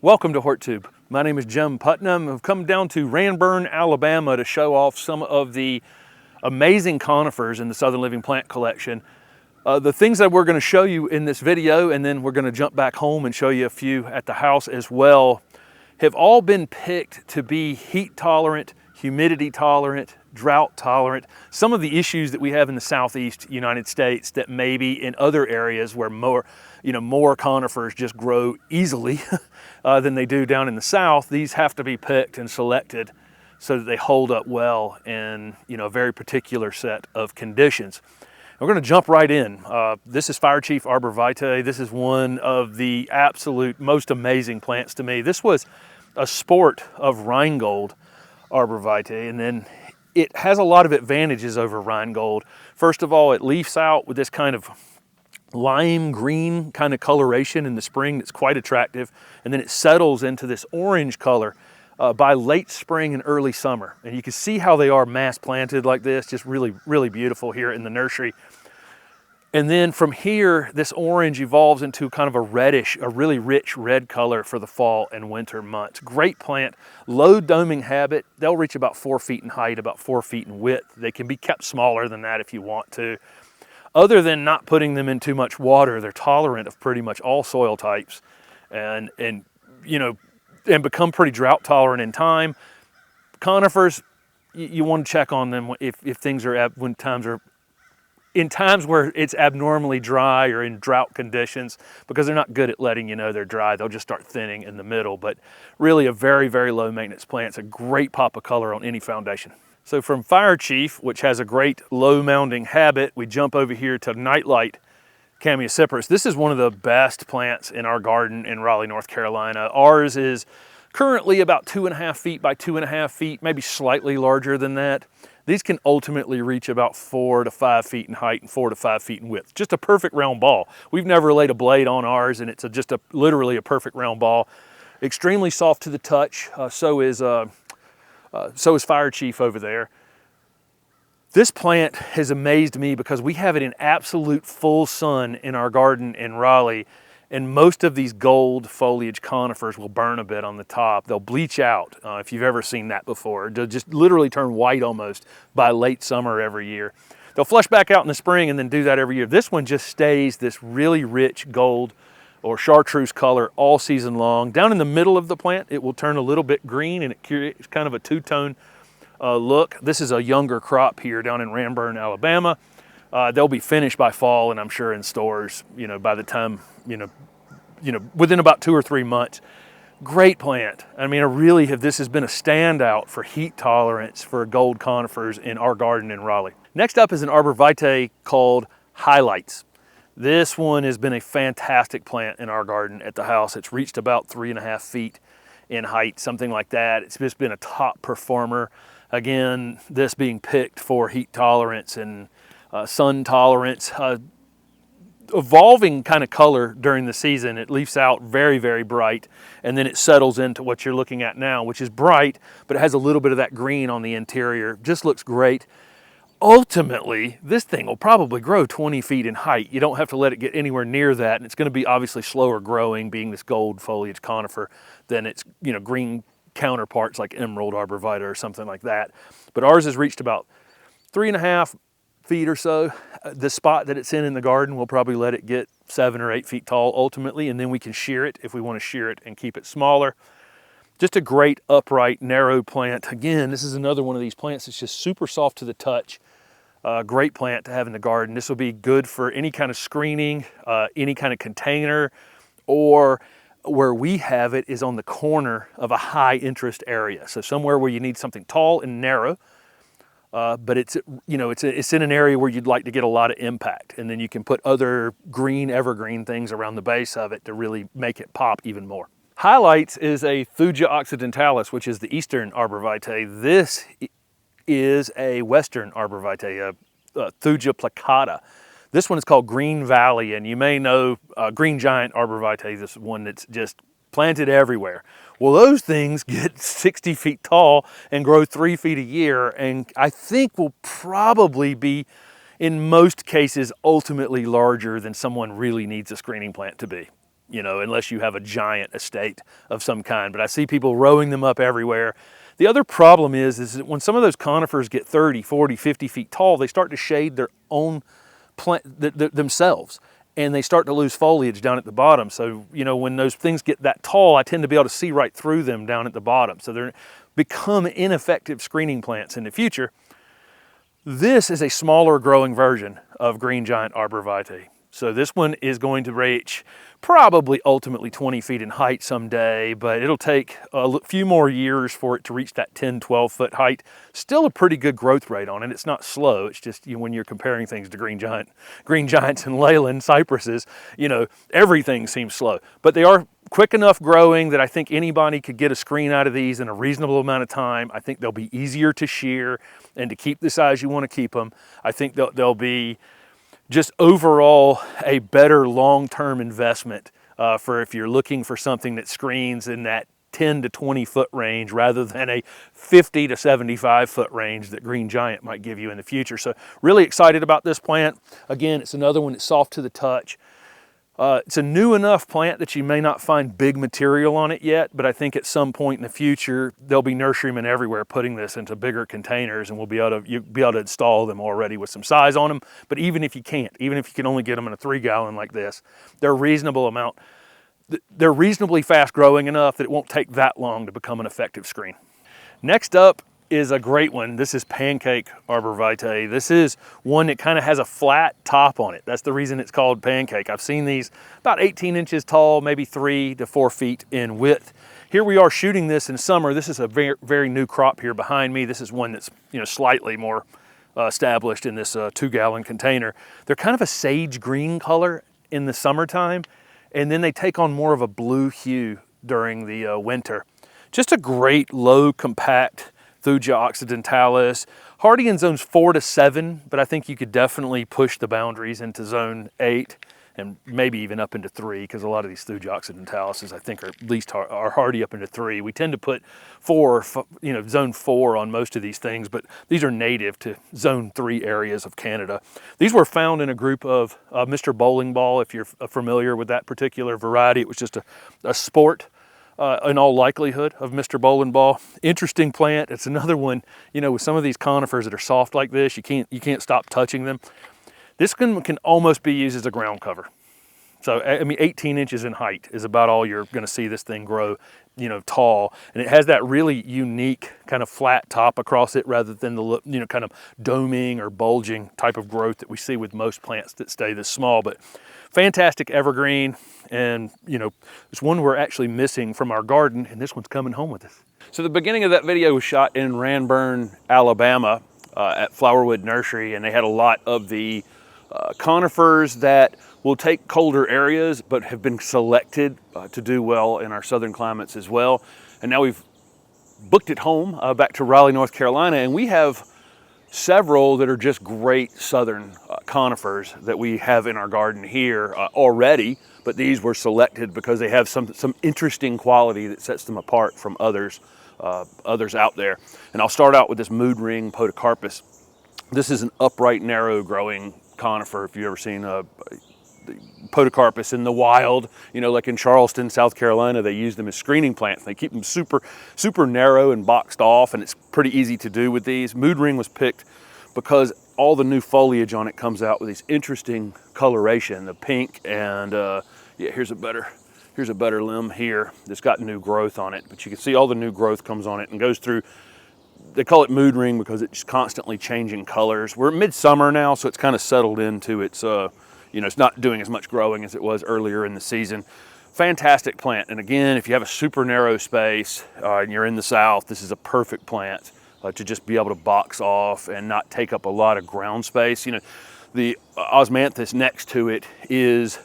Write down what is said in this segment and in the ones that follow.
Welcome to HortTube. My name is Jim Putnam. I've come down to Ranburne, Alabama to show off some of the amazing conifers in the Southern Living Plant Collection. The things that we're going to show you in this video, and then we're going to jump back home and show you a few at the house as well, have all been picked to be heat tolerant, humidity tolerant, drought tolerant. Some of the issues that we have in the Southeast United States that maybe in other areas where more conifers just grow easily than they do down in the South, these have to be picked and selected so that they hold up well in a very particular set of conditions. We're going to jump right in. This is Fire Chief Arborvitae. This is one of the absolute most amazing plants to me. This was a sport of Rheingold Arborvitae, and then it has a lot of advantages over Rheingold. First of all, it leaves out with this kind of lime green kind of coloration in the spring that's quite attractive, and then it settles into this orange color by late spring and early summer. And you can see how they are mass planted like this, just really, really beautiful here in the nursery. And then from here, this orange evolves into kind of a reddish, a really rich red color for the fall and winter months. Great plant, low doming habit. They'll reach about 4 feet in height, about 4 feet in width. They can be kept smaller than that if you want to. Other than not putting them in too much water, they're tolerant of pretty much all soil types and become pretty drought tolerant in time. Conifers, you want to check on them if things are in times where it's abnormally dry or in drought conditions, because they're not good at letting you know they're dry. They'll just start thinning in the middle, but really a very, very low maintenance plant. It's a great pop of color on any foundation. So from Fire Chief, which has a great low mounding habit, we jump over here to Nightlight Chamaecyparis. This is one of the best plants in our garden in Raleigh, North Carolina. Ours is currently about 2.5 feet by 2.5 feet, maybe slightly larger than that. These can ultimately reach about 4 to 5 feet in height and 4 to 5 feet in width. Just a perfect round ball. We've never laid a blade on ours, and it's literally a perfect round ball. Extremely soft to the touch. So is Fire Chief over there. This plant has amazed me because we have it in absolute full sun in our garden in Raleigh, and most of these gold foliage conifers will burn a bit on the top. They'll bleach out, if you've ever seen that before. They'll just literally turn white almost by late summer every year. They'll flush back out in the spring and then do that every year. This one just stays this really rich gold or chartreuse color all season long. Down in the middle of the plant, it will turn a little bit green, and it creates kind of a two-tone look. This is a younger crop here down in Ranburne, Alabama. They'll be finished by fall, and I'm sure in stores, by the time, within about 2 or 3 months. Great plant. I mean, this has been a standout for heat tolerance for gold conifers in our garden in Raleigh. Next up is an Arborvitae called Highlights. This one has been a fantastic plant in our garden at the house. It's reached about 3.5 feet in height, something like that. It's just been a top performer. Again, this being picked for heat tolerance and sun tolerance. Evolving kind of color during the season. It leaves out very, very bright, and then it settles into what you're looking at now, which is bright, but it has a little bit of that green on the interior. Just looks great. Ultimately, this thing will probably grow 20 feet in height. You don't have to let it get anywhere near that, and it's going to be obviously slower growing, being this gold foliage conifer, than its green counterparts like emerald arborvitae or something like that. But ours has reached about 3.5 feet or so. The spot that it's in the garden, we'll probably let it get 7 or 8 feet tall ultimately, and then we can shear it if we want to shear it and keep it smaller. Just a great upright, narrow plant. Again, this is another one of these plants that's just super soft to the touch. Great plant to have in the garden. This will be good for any kind of screening, any kind of container, or where we have it is on the corner of a high interest area. So somewhere where you need something tall and narrow, but it's in an area where you'd like to get a lot of impact, and then you can put other green evergreen things around the base of it to really make it pop even more. Highlights is a Thuja occidentalis, which is the eastern Arborvitae. This is a western Arborvitae, Thuja plicata. This one is called Green Valley, and you may know Green Giant Arborvitae, this one that's just planted everywhere. Well, those things get 60 feet tall and grow 3 feet a year, and I think will probably be, in most cases, ultimately larger than someone really needs a screening plant to be. you know, unless you have a giant estate of some kind. But I see people rowing them up everywhere. The other problem is that when some of those conifers get 30, 40, 50 feet tall, they start to shade their own plant themselves, and they start to lose foliage down at the bottom. So, you know, when those things get that tall, I tend to be able to see right through them down at the bottom. So they become ineffective screening plants in the future. This is a smaller growing version of green giant Arborvitae. So this one is going to reach probably ultimately 20 feet in height someday, but it'll take a few more years for it to reach that 10, 12 foot height. Still a pretty good growth rate on it. It's not slow. It's just, you know, when you're comparing things to green giants and leyland cypresses, you know, everything seems slow. But they are quick enough growing that I think anybody could get a screen out of these in a reasonable amount of time. I think they'll be easier to shear and to keep the size you want to keep them. I think they'll be just overall a better long-term investment for if you're looking for something that screens in that 10 to 20 foot range rather than a 50 to 75 foot range that green giant might give you in the future. So really excited about this plant. Again, it's another one that's soft to the touch. It's a new enough plant that you may not find big material on it yet, but I think at some point in the future, there'll be nurserymen everywhere putting this into bigger containers, and you'll be able to install them already with some size on them. But even if you can't, even if you can only get them in a 3-gallon like this, they're a reasonable amount. They're reasonably fast growing enough that it won't take that long to become an effective screen. Next up is a great one. This is Pancake Arborvitae. This is one that kind of has a flat top on it. That's the reason it's called Pancake. I've seen these about 18 inches tall, maybe 3 to 4 feet in width. Here we are shooting this in summer. This is a very, very new crop here behind me. This is one that's, you know, slightly more established in this 2-gallon container. They're kind of a sage green color in the summertime, and then they take on more of a blue hue during the winter. Just a great low compact Thuja occidentalis, hardy in zones 4 to 7, but I think you could definitely push the boundaries into zone 8 and maybe even up into 3, because a lot of these Thuja occidentalis I think are at least are hardy up into 3. We tend to put 4, you know, zone 4 on most of these things, but these are native to zone 3 areas of Canada. These were found in a group of Mr. Bowling Ball, if you're familiar with that particular variety. It was just a sport. In all likelihood of Mr. Bowling Ball. Interesting plant. It's another one, you know, with some of these conifers that are soft like this, you can't stop touching them. This can almost be used as a ground cover. So, I mean, 18 inches in height is about all you're going to see this thing grow, you know, tall. And it has that really unique kind of flat top across it rather than the, you know, kind of doming or bulging type of growth that we see with most plants that stay this small. But fantastic evergreen, and, you know, it's one we're actually missing from our garden, and this one's coming home with us. So the beginning of that video was shot in Ranburne, Alabama at Flowerwood Nursery, and they had a lot of the conifers that will take colder areas but have been selected to do well in our southern climates as well. And now we've booked it home back to Raleigh, North Carolina, and we have several that are just great southern conifers that we have in our garden here already, but these were selected because they have some interesting quality that sets them apart from others out there. And I'll start out with this mood ring Podocarpus. This is an upright, narrow growing conifer. If you've ever seen the Podocarpus in the wild, you know, like in Charleston, South Carolina, they use them as screening plants. They keep them super narrow and boxed off, and it's pretty easy to do with these. Mood ring was picked because all the new foliage on it comes out with these interesting coloration, the pink, and yeah, here's a better limb here that's got new growth on it. But you can see all the new growth comes on it and goes through. They call it mood ring because it's constantly changing colors. We're midsummer now, so it's kind of settled into its you know, it's not doing as much growing as it was earlier in the season. Fantastic plant. And again, if you have a super narrow space and you're in the South, this is a perfect plant to just be able to box off and not take up a lot of ground space. You know, the osmanthus next to it is,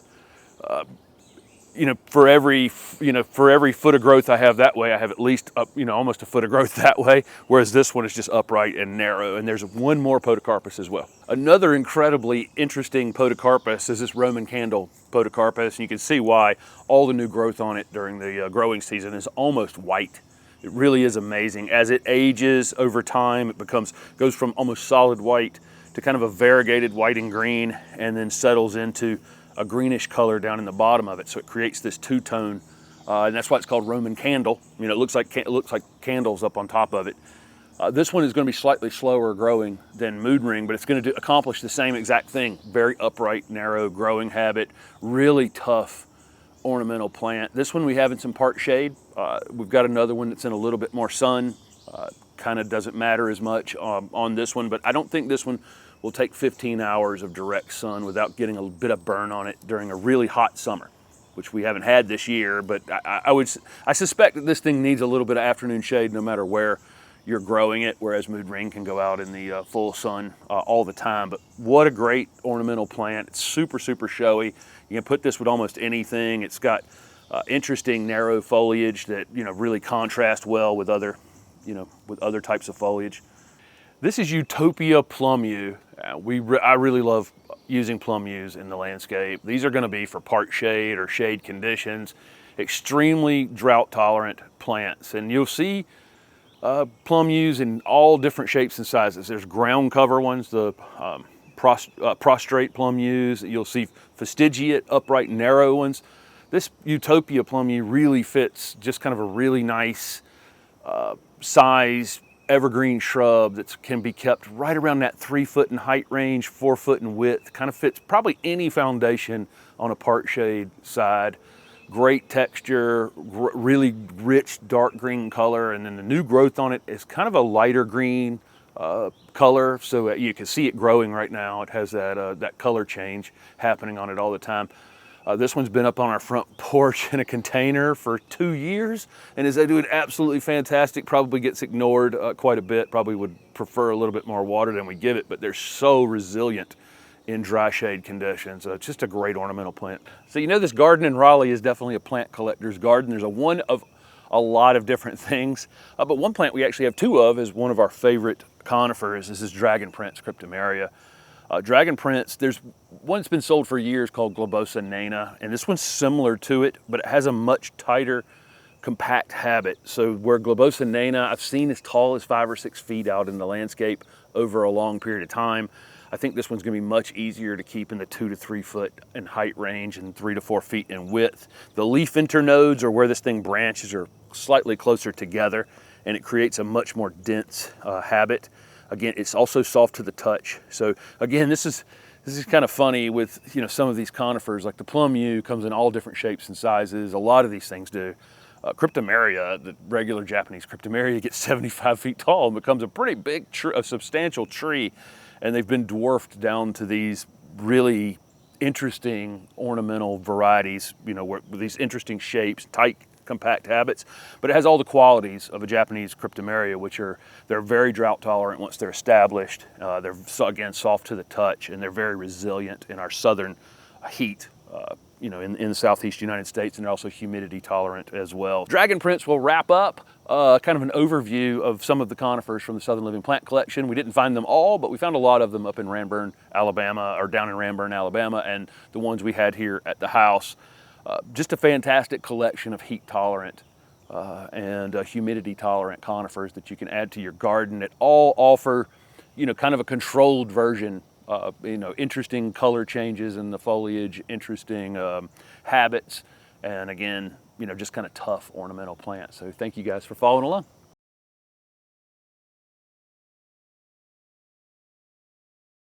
you know, for every foot of growth I have that way, I have at least you know, almost a foot of growth that way, whereas this one is just upright and narrow. And there's one more Podocarpus as well. Another incredibly interesting Podocarpus is this Roman candle Podocarpus, and you can see why all the new growth on it during the growing season is almost white. It really is amazing. As it ages over time, it goes from almost solid white to kind of a variegated white and green, and then settles into a greenish color down in the bottom of it. So it creates this two-tone, and that's why it's called Roman candle. You know, it looks like candles up on top of it. This one is going to be slightly slower growing than mood ring, but it's going to accomplish the same exact thing. Very upright, narrow growing habit, really tough ornamental plant. This one we have in some part shade. We've got another one that's in a little bit more sun. Kind of doesn't matter as much on this one, but I don't think this one will take 15 hours of direct sun without getting a bit of burn on it during a really hot summer, which we haven't had this year. But I suspect that this thing needs a little bit of afternoon shade no matter where you're growing it, whereas mood ring can go out in the full sun all the time. But what a great ornamental plant. It's super, super showy. You can put this with almost anything. It's got interesting narrow foliage that, you know, really contrast well with other, with other types of foliage. This is Yewtopia plum yew. I really love using plum yews in the landscape. These are going to be for part shade or shade conditions. Extremely drought tolerant plants, and you'll see plum yews in all different shapes and sizes. There's ground cover ones, the prostrate plum yews. You'll see fastigiate, upright, narrow ones. This Yewtopia plum yew really fits just kind of a really nice size evergreen shrub that can be kept right around that 3 foot in height range, 4 foot in width. Kind of fits probably any foundation on a part shade side. Great texture, really rich dark green color, and then the new growth on it is kind of a lighter green color, so you can see it growing right now. It has that color change happening on it all the time. This one's been up on our front porch in a container for 2 years and is doing absolutely fantastic. Probably gets ignored quite a bit. Probably would prefer a little bit more water than we give it, but they're so resilient in dry shade conditions. It's just a great ornamental plant. So you know, this garden in Raleigh is definitely a plant collector's garden. There's one of a lot of different things, but one plant we actually have two of is one of our favorite conifers. This is Dragon Prince Cryptomeria. Dragon Prince, there's one that's been sold for years called Globosa nana, and this one's similar to it, but it has a much tighter, compact habit. So where Globosa nana, I've seen as tall as 5 or 6 feet out in the landscape over a long period of time. I think this one's going to be much easier to keep in the 2 to 3 foot in height range and 3 to 4 feet in width. The leaf internodes, or where this thing branches, are slightly closer together, and it creates a much more dense habit. Again, it's also soft to the touch. So again, this is kind of funny with, you know, some of these conifers, like the plum yew comes in all different shapes and sizes. A lot of these things do. Cryptomeria, the regular Japanese Cryptomeria, gets 75 feet tall and becomes a pretty big, a substantial tree. And they've been dwarfed down to these really interesting ornamental varieties, you know, with these interesting shapes, tight, compact habits. But it has all the qualities of a Japanese Cryptomeria, which they're very drought tolerant once they're established. They're, again, soft to the touch, and they're very resilient in our southern heat. You know, in the southeast United States, and they're also humidity tolerant as well. Dragon Prince will wrap up kind of an overview of some of the conifers from the Southern Living Plant Collection. We didn't find them all, but we found a lot of them up in Ranburne, Alabama, or down in Ranburne, Alabama, and the ones we had here at the house. Just a fantastic collection of heat tolerant and humidity tolerant conifers that you can add to your garden that all offer, you know, kind of a controlled version. You know, interesting color changes in the foliage, interesting habits, and again, you know, just kind of tough ornamental plants. So thank you guys for following along.